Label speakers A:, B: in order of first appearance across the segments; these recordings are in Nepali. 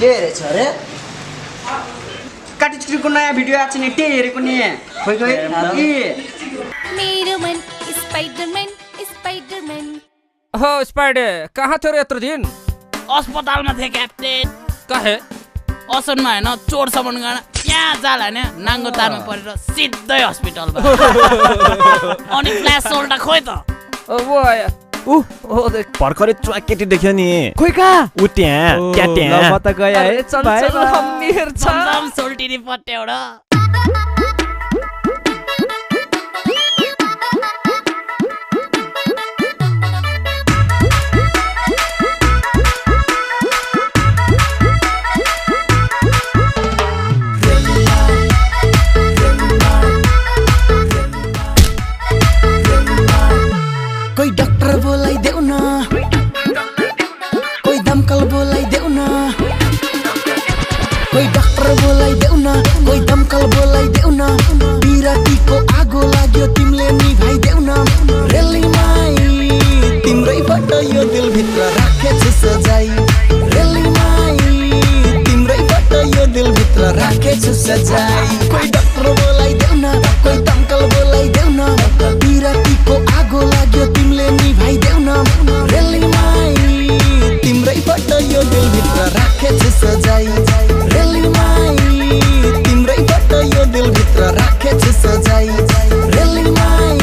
A: के रहेछ रे काटिचुरीको नयाँ भिडियो आछ नि त्यही हेरेको नि खोइ खोइ
B: मेरो मन स्पाइडरमैन
C: हो स्पाइडर कहाँ थियो यत्रो दिन
D: अस्पतालमा थिए क्याप्टेन
C: काहे
D: असनमा हैन चोर सामान गर्न यहाँ जाल हैन नाङ्गो तारमा परेर सिधै हस्पिटल भयो अनि फ्ल्यास सोल्डा खोइ त
C: ओ आया
E: भर्खरै केटी देख्यो नि
C: खोइ कहाँ
E: उ त्यहाँ
C: ल म त गए है चल चल हम हेर्छ
D: एकदम सोल्टिनी पट्याउडा
A: कोई डॉक्टर बोलाई देऊ न कोई दमकल बोलाई देऊ न कोई डॉक्टर बोलाई देऊ न कोई दमकल बोलाई देऊ न बिरातीको आगो लाग्यो तिमीले निभाइ देऊ न रेलीमाई तिम्रैबाट यो दिल भित्र राखेछु सजाई रेलीमाई तिम्रैबाट यो दिल भित्र राखेछु सजाई कोई डॉक्टर बोलाई देऊ न कोई दमकल बोलाई देऊ न बिरातीको आगो लाग्यो तिमीले निभाइ देऊ न रेलीमाई तिम्रैबाट यो दिल भित्र राखेछु सजाई रेलीमाई तिम्रैबाट यो दिल भित्र राखेछु सजाई रेलीमाई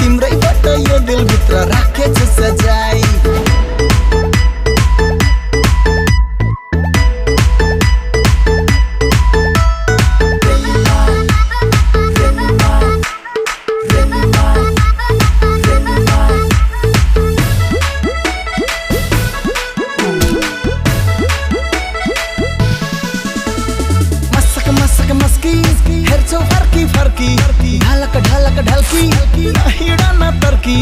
A: तिम्रैबाट यो दिल भित्र राखेछु सजाई हेर्छौ फर्की फर्की ढालक ढालक ढल्की हिँडन तर्की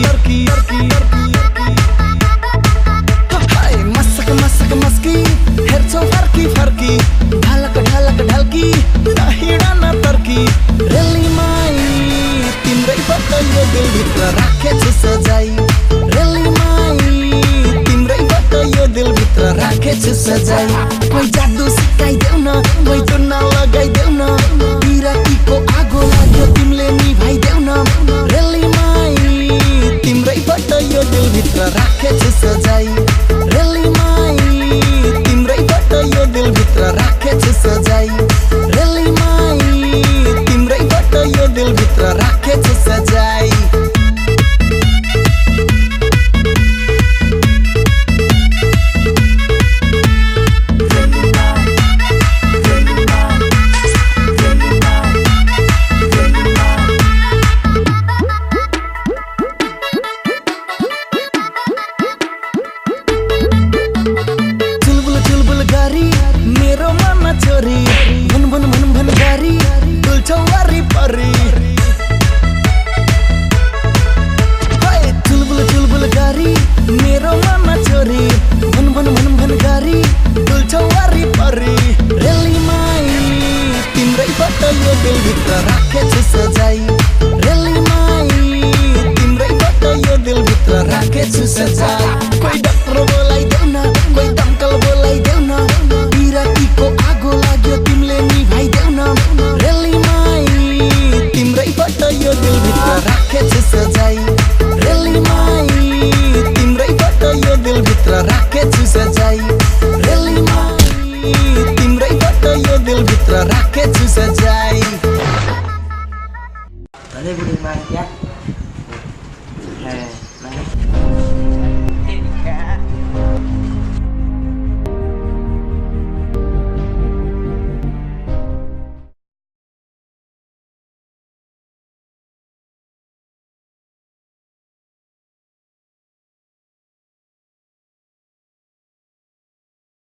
A: मसक मसक मस्की हेर्छौ फर्की फर्की ढालक ढालक ढल्की हिँडन तर्की रेलीमाई तिम्रैबाट यो दिल भित्र राखेछु सजाई रेलीमाई तिम्रैबाट यो दिल भित्र राखेछु सजाई कोही जादु सिकाइदेऊ न कोही चुन्न लगाइदेऊ न बिरातीको आगो लाग्यो तिमीले निभाइ देऊ न रेलीमाई तिम्रैबाट यो दिल भित्र राखेछु सजाई रेलीमाई तिम्रैबाट यो दिल भित्र राखेछु सजाई रेलीमाई तिम्रैबाट यो दिल भित्र राखेछु सजाई मेरो मनमा छोरी भन भन भन भन गारी डुल्छौ वारिपरि चुलबुल चुलबुल गारी मेरो मनमा छोरी भन भन भन भन गारी डुल्छौ वारिपरि रेलीमाई तिम्रैबाट यो दिल भित्र राखेछु सजाई रेलीमाई तिम्रैबाट यो दिल भित्र राखेछु सजाई कोही